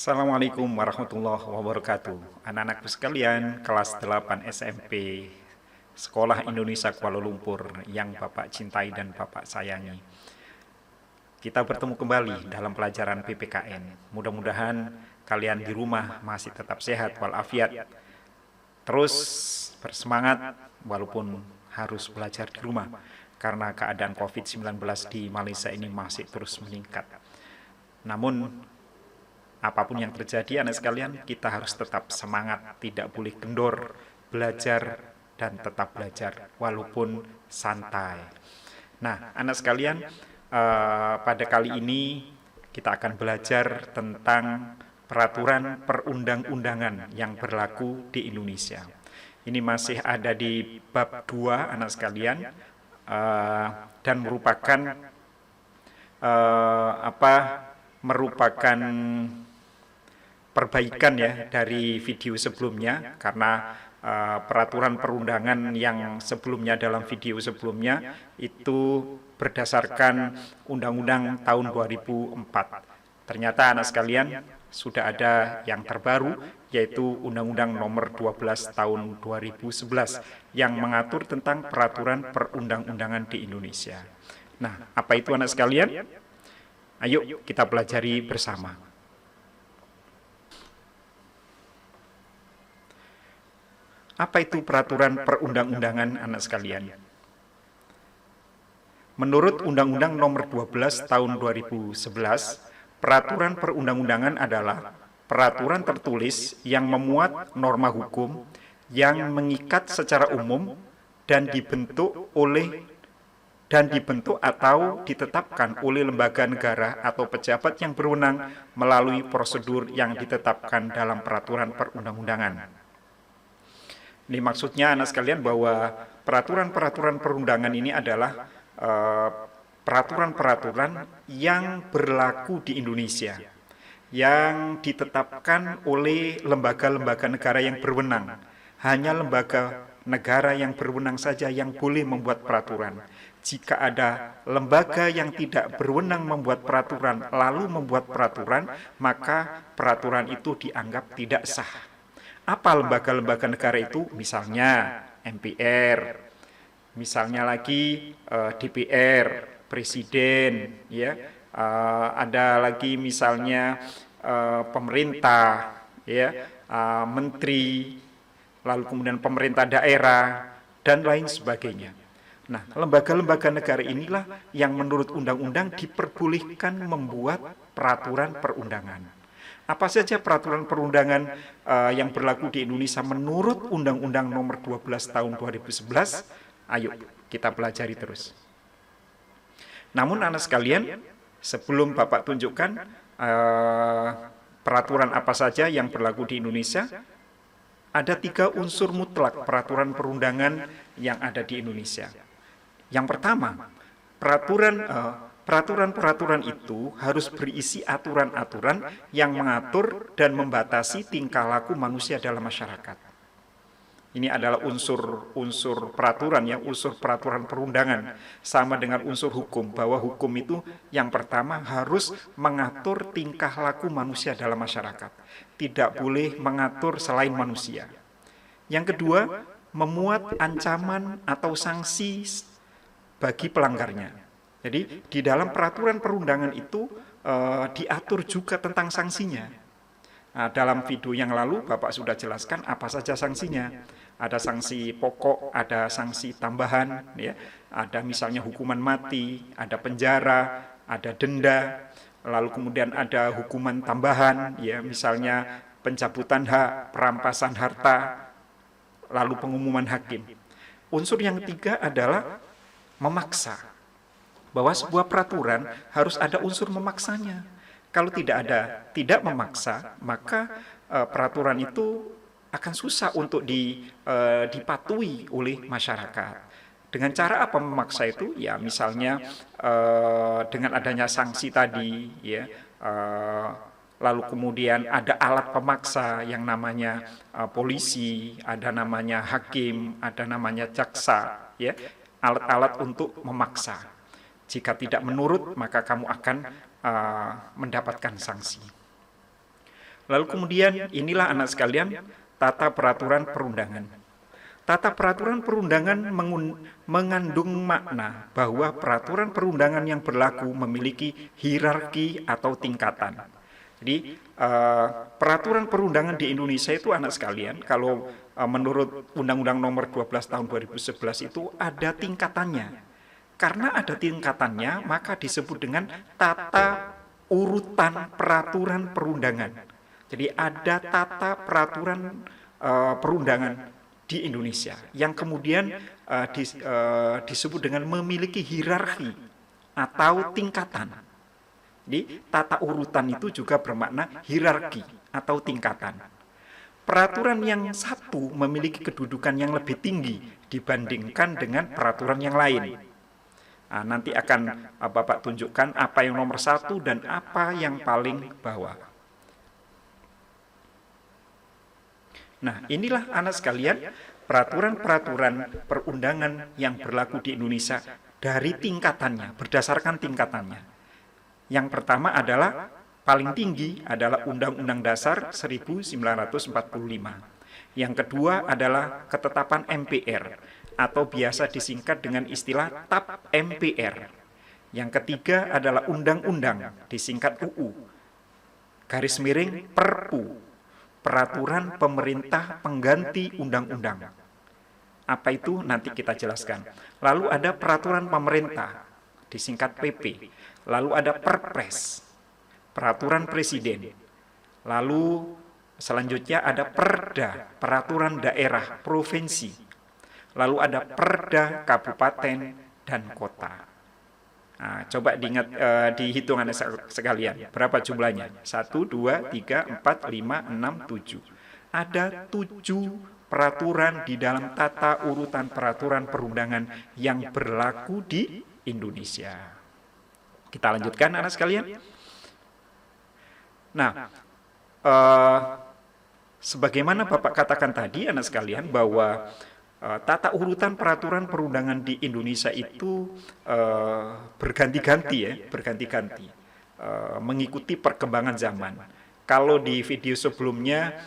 Assalamualaikum warahmatullahi wabarakatuh. Anak-anakku sekalian, kelas 8 SMP Sekolah Indonesia Kuala Lumpur yang Bapak cintai dan Bapak sayangi. Kita bertemu kembali dalam pelajaran PPKN. Mudah-mudahan kalian di rumah masih tetap sehat walafiat. Terus bersemangat walaupun harus belajar di rumah karena keadaan COVID-19 di Malaysia ini masih terus meningkat. Namun apapun yang terjadi, anak sekalian, kita harus tetap semangat, tidak boleh kendor, belajar, dan tetap belajar, walaupun santai. Nah, anak sekalian, pada kali ini kita akan belajar tentang peraturan perundang-undangan yang berlaku di Indonesia. Ini masih ada di bab 2, anak sekalian, dan merupakan merupakan perbaikan ya dari video sebelumnya, karena peraturan perundangan yang sebelumnya dalam video sebelumnya itu berdasarkan Undang-Undang tahun 2004. Ternyata anak sekalian sudah ada yang terbaru, yaitu Undang-Undang nomor 12 tahun 2011 yang mengatur tentang peraturan perundang-undangan di Indonesia. Nah, apa itu anak sekalian? Ayo kita pelajari bersama. Apa itu peraturan perundang-undangan, anak sekalian? Menurut Undang-Undang nomor 12 tahun 2011, peraturan perundang-undangan adalah peraturan tertulis yang memuat norma hukum yang mengikat secara umum dan dibentuk atau ditetapkan oleh lembaga negara atau pejabat yang berwenang melalui prosedur yang ditetapkan dalam peraturan perundang-undangan. Ini maksudnya anak sekalian bahwa peraturan-peraturan perundangan ini adalah peraturan-peraturan yang berlaku di Indonesia, yang ditetapkan oleh lembaga-lembaga negara yang berwenang. Hanya lembaga negara yang berwenang saja yang boleh membuat peraturan. Jika ada lembaga yang tidak berwenang membuat peraturan lalu membuat peraturan, maka peraturan itu dianggap tidak sah. Apa lembaga-lembaga negara itu? Misalnya MPR, misalnya lagi DPR, Presiden, ya, ada lagi misalnya pemerintah, ya, menteri, lalu kemudian pemerintah daerah dan lain sebagainya. Nah, lembaga-lembaga negara inilah yang menurut undang-undang diperbolehkan membuat peraturan perundangan. Apa saja peraturan perundangan yang berlaku di Indonesia menurut Undang-Undang nomor 12 tahun 2011? Ayo kita pelajari terus. Namun anak sekalian, sebelum Bapak tunjukkan peraturan apa saja yang berlaku di Indonesia, ada 3 unsur mutlak peraturan perundangan yang ada di Indonesia. Yang pertama, peraturan-peraturan itu harus berisi aturan-aturan yang mengatur dan membatasi tingkah laku manusia dalam masyarakat. Ini adalah unsur peraturan, ya, unsur peraturan perundangan, sama dengan unsur hukum, bahwa hukum itu yang pertama harus mengatur tingkah laku manusia dalam masyarakat, tidak boleh mengatur selain manusia. Yang kedua, memuat ancaman atau sanksi bagi pelanggarnya. Jadi di dalam peraturan perundangan itu diatur juga tentang sanksinya. Nah, dalam video yang lalu Bapak sudah jelaskan apa saja sanksinya. Ada sanksi pokok, ada sanksi tambahan, ya. Ada misalnya hukuman mati, ada penjara, ada denda, lalu kemudian ada hukuman tambahan, ya, misalnya pencabutan hak, perampasan harta, lalu pengumuman hakim. Unsur yang ketiga adalah memaksa, bahwa sebuah peraturan harus ada unsur memaksanya. Kalau tidak memaksa, maka peraturan itu akan susah untuk dipatuhi oleh masyarakat. Dengan cara apa memaksa itu? Ya, misalnya dengan adanya sanksi tadi, ya, lalu kemudian ada alat pemaksa yang namanya polisi, ada namanya hakim, ada namanya jaksa, ya, alat-alat untuk memaksa. Jika tidak menurut, maka kamu akan mendapatkan sanksi. Lalu kemudian inilah anak sekalian tata peraturan perundangan. Tata peraturan perundangan mengandung makna bahwa peraturan perundangan yang berlaku memiliki hierarki atau tingkatan. Jadi peraturan perundangan di Indonesia itu anak sekalian, kalau menurut Undang-Undang Nomor 12 Tahun 2011 itu ada tingkatannya. Karena ada tingkatannya, maka disebut dengan tata urutan peraturan perundangan. Jadi ada tata peraturan perundangan di Indonesia yang kemudian disebut dengan memiliki hierarki atau tingkatan. Jadi tata urutan itu juga bermakna hierarki atau tingkatan. Peraturan yang satu memiliki kedudukan yang lebih tinggi dibandingkan dengan peraturan yang lain. Nah, nanti akan Bapak tunjukkan apa yang nomor satu dan apa yang paling bawah. Nah, inilah anak sekalian peraturan-peraturan perundangan yang berlaku di Indonesia dari tingkatannya, berdasarkan tingkatannya. Yang pertama adalah paling tinggi adalah Undang-Undang Dasar 1945. Yang kedua adalah ketetapan MPR atau biasa disingkat dengan istilah TAP MPR. Yang ketiga adalah Undang-Undang disingkat UU. Garis miring Perpu. Peraturan pemerintah pengganti undang-undang. Apa itu? Nanti kita jelaskan. Lalu ada peraturan pemerintah, disingkat PP. Lalu ada Perpres, peraturan presiden. Lalu selanjutnya ada Perda, peraturan daerah, provinsi. Lalu ada Perda, kabupaten, dan kota. Nah, coba diingat, dihitung anak sekalian, berapa jumlahnya? 1, 2, 3, 4, 5, 6, 7. Ada 7 peraturan di dalam tata urutan peraturan perundangan yang berlaku di Indonesia. Kita lanjutkan anak sekalian. Nah, sebagaimana Bapak katakan tadi anak sekalian bahwa tata urutan peraturan perundangan di Indonesia itu berganti-ganti ya, berganti-ganti mengikuti perkembangan zaman. Kalau di video sebelumnya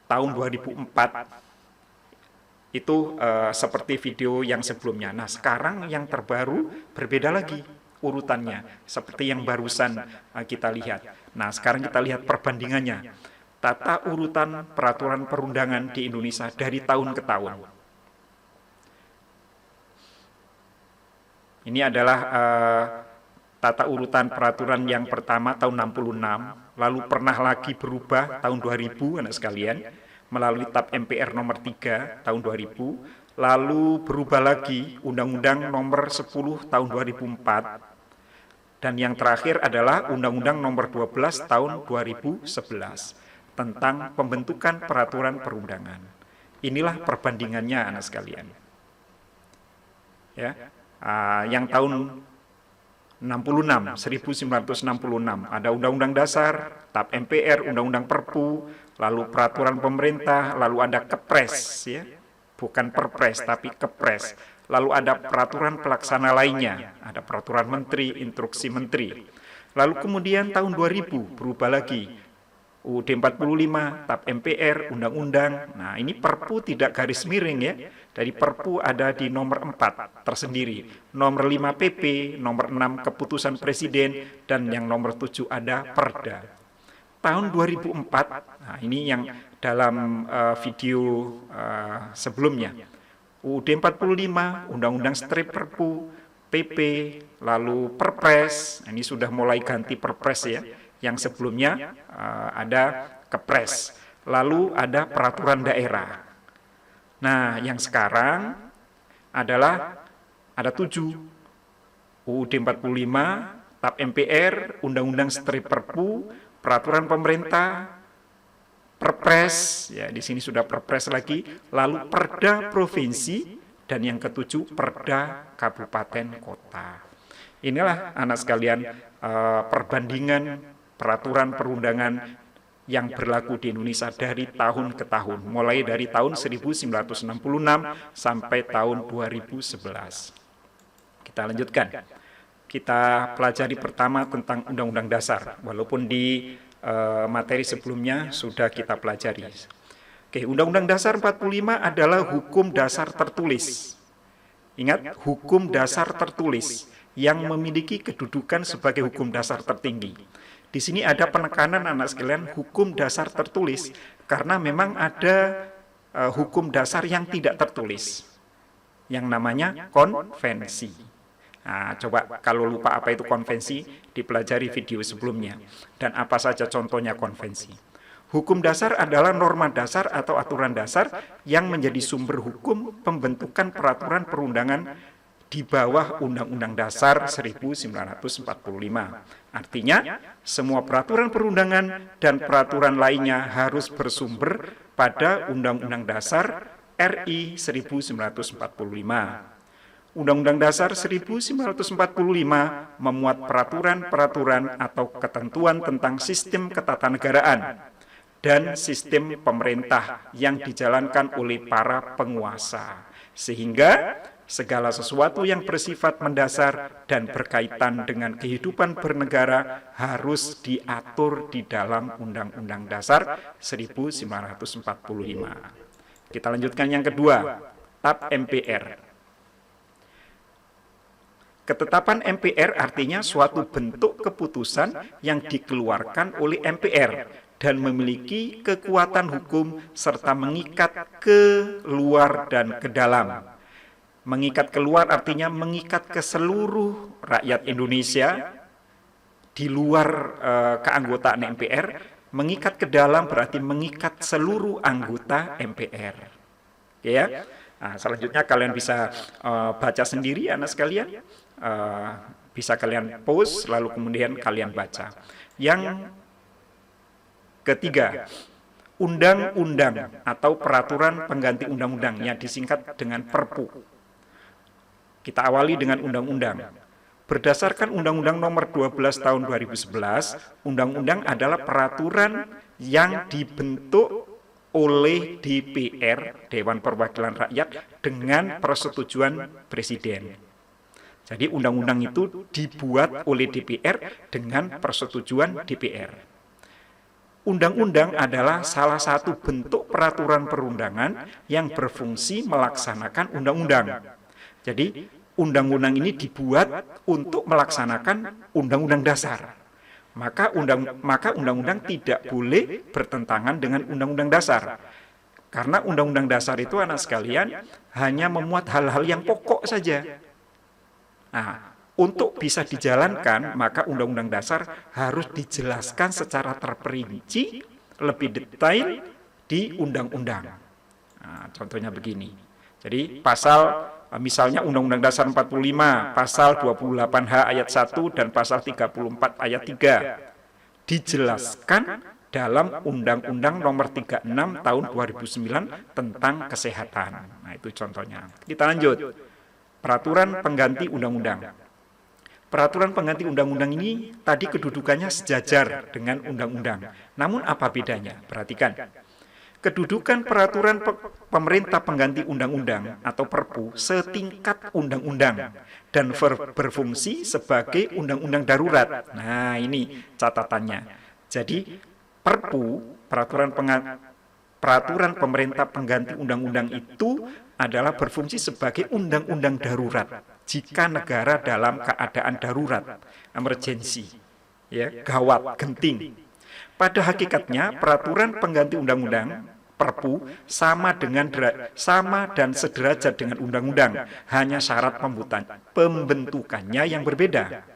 tahun 2004 itu seperti video yang sebelumnya. Nah, sekarang yang terbaru berbeda lagi urutannya, seperti yang barusan kita lihat. Nah, sekarang kita lihat perbandingannya. Tata urutan peraturan perundangan di Indonesia dari tahun ke tahun. Ini adalah tata urutan peraturan yang pertama tahun 66, lalu pernah lagi berubah tahun 2000 anak sekalian, melalui TAP MPR nomor 3 tahun 2000, lalu berubah lagi Undang-Undang nomor 10 tahun 2004, dan yang terakhir adalah Undang-Undang nomor 12 tahun 2011. Tentang pembentukan peraturan perundangan. Inilah perbandingannya anak sekalian. Ya, yang tahun 1966 ada Undang-Undang Dasar, TAP MPR, Undang-Undang Perpu, lalu peraturan pemerintah, lalu ada Kepres, ya, bukan Perpres tapi Kepres. Lalu ada peraturan pelaksana lainnya, ada peraturan menteri, instruksi menteri. Lalu kemudian tahun 2000 berubah lagi. UUD 45, TAP MPR, Undang-Undang. Nah, ini Perpu tidak garis miring ya. Dari Perpu ada di nomor 4 tersendiri. Nomor 5 PP, nomor 6 Keputusan Presiden, dan yang nomor 7 ada Perda. Tahun 2004, nah ini yang dalam video sebelumnya. UUD 45, Undang-Undang Strip Perpu, PP, lalu Perpres. Nah, ini sudah mulai ganti Perpres ya. Yang sebelumnya ada Kepres, lalu ada peraturan daerah. Nah, yang sekarang adalah ada 7, UUD 45, TAP MPR, Undang-Undang Strip Perpu, peraturan pemerintah, Perpres, ya di sini sudah Perpres lagi, lalu Perda provinsi, dan yang ketujuh Perda kabupaten kota. Inilah anak sekalian perbandingan peraturan perundangan yang berlaku di Indonesia dari tahun ke tahun, mulai dari tahun 1966 sampai tahun 2011. Kita lanjutkan. Kita pelajari pertama tentang Undang-Undang Dasar, walaupun di materi sebelumnya sudah kita pelajari. Oke, Undang-Undang Dasar 45 adalah hukum dasar tertulis. Ingat, hukum dasar tertulis yang memiliki kedudukan sebagai hukum dasar tertinggi. Di sini ada penekanan anak sekalian hukum dasar tertulis karena memang ada hukum dasar yang tidak tertulis yang namanya konvensi. Nah, coba kalau lupa apa itu konvensi, dipelajari video sebelumnya. Dan apa saja contohnya konvensi. Hukum dasar adalah norma dasar atau aturan dasar yang menjadi sumber hukum pembentukan peraturan perundangan di bawah Undang-Undang Dasar 1945. Artinya, semua peraturan perundangan dan peraturan lainnya harus bersumber pada Undang-Undang Dasar RI 1945. Undang-Undang Dasar 1945 memuat peraturan-peraturan atau ketentuan tentang sistem ketatanegaraan dan sistem pemerintah yang dijalankan oleh para penguasa. Sehingga segala sesuatu yang bersifat mendasar dan berkaitan dengan kehidupan bernegara harus diatur di dalam Undang-Undang Dasar 1945. Kita lanjutkan yang kedua, TAP MPR. Ketetapan MPR artinya suatu bentuk keputusan yang dikeluarkan oleh MPR dan memiliki kekuatan hukum serta mengikat ke luar dan ke dalam. Mengikat keluar artinya mengikat ke seluruh rakyat Indonesia di luar keanggotaan MPR. Mengikat ke dalam berarti mengikat seluruh anggota MPR. Ya. Nah, selanjutnya kalian bisa baca sendiri anak sekalian. Bisa kalian pause lalu kemudian kalian baca. Yang ketiga, undang-undang atau peraturan pengganti undang-undang yang disingkat dengan Perpu. Kita awali dengan undang-undang. Berdasarkan Undang-Undang Nomor 12 Tahun 2011, undang-undang adalah peraturan yang dibentuk oleh DPR, Dewan Perwakilan Rakyat, dengan persetujuan Presiden. Jadi undang-undang itu dibuat oleh DPR dengan persetujuan DPR. Undang-undang adalah salah satu bentuk peraturan perundangan yang berfungsi melaksanakan undang-undang. Jadi, undang-undang ini dibuat untuk melaksanakan undang-undang dasar. Maka undang-undang tidak boleh bertentangan dengan undang-undang dasar. Karena undang-undang dasar itu anak sekalian hanya memuat hal-hal yang pokok saja. Nah, untuk bisa dijalankan, maka undang-undang dasar harus dijelaskan secara terperinci, lebih detail di undang-undang. Nah, contohnya begini. Jadi pasal misalnya Undang-Undang Dasar 45, pasal 28H ayat 1 dan pasal 34 ayat 3 dijelaskan dalam Undang-Undang Nomor 36 Tahun 2009 tentang kesehatan. Nah, itu contohnya. Kita lanjut. Peraturan pengganti undang-undang. Peraturan pengganti undang-undang ini tadi kedudukannya sejajar dengan undang-undang. Namun apa bedanya? Perhatikan. Kedudukan peraturan pemerintah pengganti undang-undang atau Perpu setingkat undang-undang dan berfungsi sebagai undang-undang darurat. Nah, ini catatannya. Jadi, Perpu, peraturan pemerintah pengganti undang-undang itu adalah berfungsi sebagai undang-undang darurat jika negara dalam keadaan darurat, emergency, ya, gawat, genting. Pada hakikatnya, peraturan pengganti undang-undang Perpu sama dan sederajat dengan undang-undang, hanya syarat pembentukannya yang berbeda.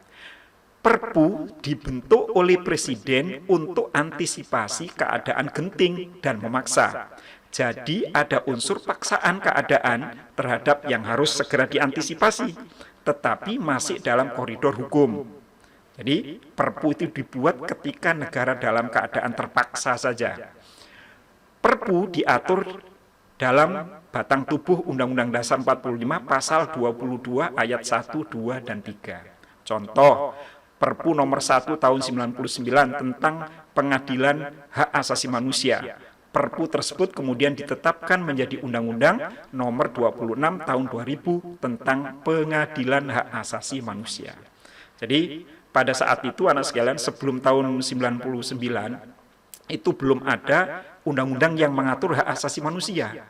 Perpu dibentuk oleh Presiden untuk antisipasi keadaan genting dan memaksa. Jadi ada unsur paksaan keadaan terhadap yang harus segera diantisipasi, tetapi masih dalam koridor hukum. Jadi Perpu itu dibuat ketika negara dalam keadaan terpaksa saja. Perpu diatur dalam batang tubuh Undang-Undang Dasar 45 pasal 22 ayat 1, 2, dan 3. Contoh, Perpu nomor 1 tahun 99 tentang pengadilan hak asasi manusia. Perpu tersebut kemudian ditetapkan menjadi Undang-Undang nomor 26 tahun 2000 tentang pengadilan hak asasi manusia. Jadi pada saat itu anak sekalian sebelum tahun 99 itu belum ada undang-undang yang mengatur hak asasi manusia.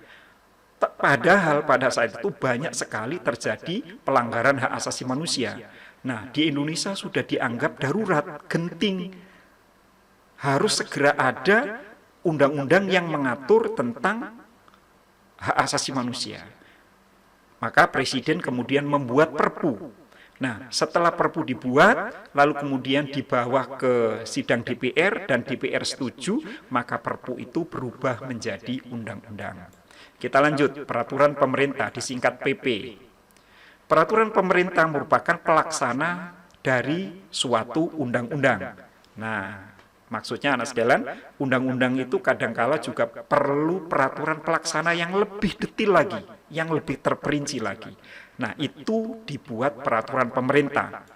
Padahal pada saat itu banyak sekali terjadi pelanggaran hak asasi manusia. Nah, di Indonesia sudah dianggap darurat, genting. Harus segera ada undang-undang yang mengatur tentang hak asasi manusia. Maka Presiden kemudian membuat Perpu. Nah, setelah Perpu dibuat, lalu kemudian dibawa ke sidang DPR dan DPR setuju, maka Perpu itu berubah menjadi undang-undang. Kita lanjut, peraturan pemerintah disingkat PP. Peraturan pemerintah merupakan pelaksana dari suatu undang-undang. Nah, maksudnya anak sekalian, undang-undang itu kadangkala juga perlu peraturan pelaksana yang lebih detail lagi, yang lebih terperinci lagi. Nah, itu dibuat peraturan pemerintah.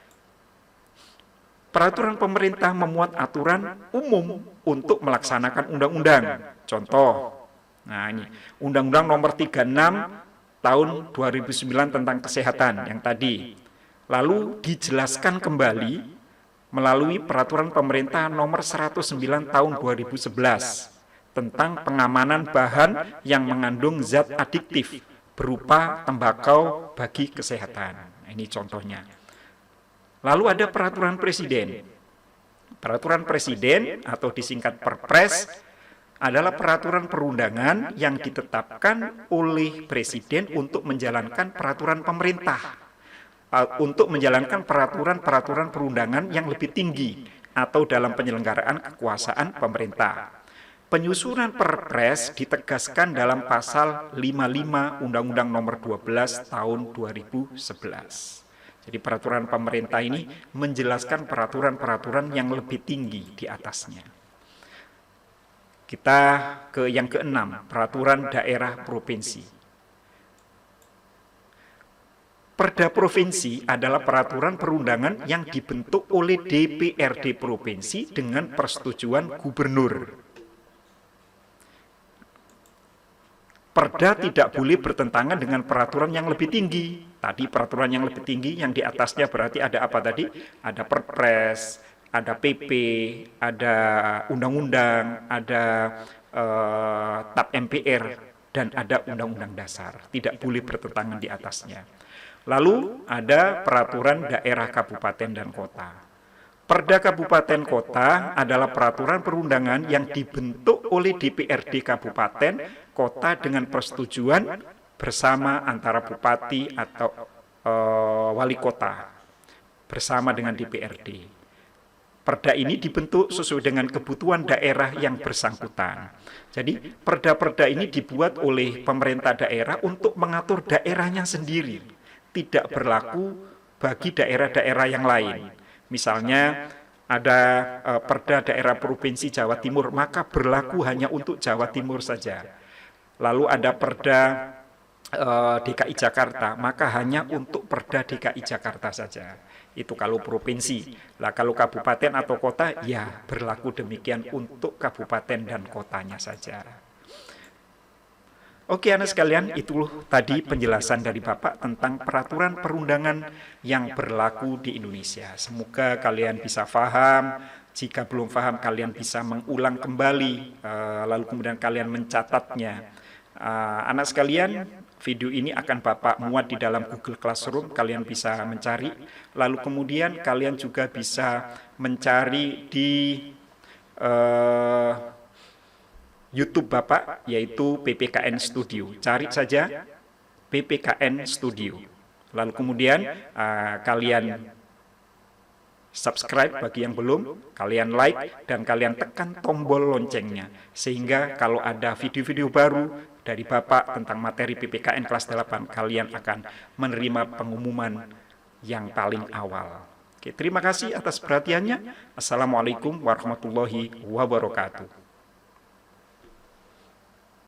Peraturan pemerintah memuat aturan umum untuk melaksanakan undang-undang. Contoh, nah ini, Undang-Undang Nomor 36 Tahun 2009 tentang kesehatan yang tadi. Lalu dijelaskan kembali melalui Peraturan Pemerintah Nomor 109 Tahun 2011 tentang pengamanan bahan yang mengandung zat adiktif berupa tembakau bagi kesehatan. Ini contohnya. Lalu ada Peraturan Presiden. Peraturan Presiden atau disingkat Perpres adalah peraturan perundangan yang ditetapkan oleh Presiden untuk menjalankan peraturan pemerintah, untuk menjalankan peraturan-peraturan perundangan yang lebih tinggi atau dalam penyelenggaraan kekuasaan pemerintah. Penyusunan Perpres ditegaskan dalam pasal 55 Undang-Undang Nomor 12 Tahun 2011. Jadi peraturan pemerintah ini menjelaskan peraturan-peraturan yang lebih tinggi di atasnya. Kita ke yang keenam, peraturan daerah provinsi. Perda provinsi adalah peraturan perundangan yang dibentuk oleh DPRD provinsi dengan persetujuan gubernur. Perda tidak boleh bertentangan dengan peraturan yang lebih tinggi. Tadi peraturan yang lebih tinggi, yang di atasnya berarti ada apa tadi? Ada Perpres, ada PP, ada undang-undang, ada TAP MPR, dan ada undang-undang dasar. Tidak boleh bertentangan di atasnya. Lalu ada peraturan daerah kabupaten dan kota. Perda kabupaten kota adalah peraturan perundangan yang dibentuk oleh DPRD kabupaten kota dengan persetujuan bersama antara bupati atau wali kota bersama dengan DPRD. Perda ini dibentuk sesuai dengan kebutuhan daerah yang bersangkutan. Jadi perda-perda ini dibuat oleh pemerintah daerah untuk mengatur daerahnya sendiri, tidak berlaku bagi daerah-daerah yang lain. Misalnya ada perda daerah provinsi Jawa Timur, maka berlaku hanya untuk Jawa Timur saja. Lalu ada perda DKI Jakarta, maka hanya untuk perda DKI Jakarta saja. Itu kalau provinsi. Lah kalau kabupaten atau kota, ya berlaku demikian untuk kabupaten dan kotanya saja. Oke anak sekalian, itu tadi penjelasan dari Bapak tentang peraturan perundangan yang berlaku di Indonesia. Semoga kalian bisa paham. Jika belum paham, kalian bisa mengulang kembali, lalu kemudian kalian mencatatnya. Anak sekalian, video ini akan Bapak muat di dalam Google Classroom, kalian bisa mencari. Lalu kemudian kalian juga bisa mencari di YouTube Bapak, yaitu PPKN Studio. Cari saja PPKN Studio. Lalu kemudian kalian subscribe bagi yang belum, kalian like, dan kalian tekan tombol loncengnya. Sehingga kalau ada video-video baru dari Bapak tentang materi PPKN kelas 8, kalian akan menerima pengumuman yang paling awal. Oke, terima kasih atas perhatiannya. Assalamualaikum warahmatullahi wabarakatuh.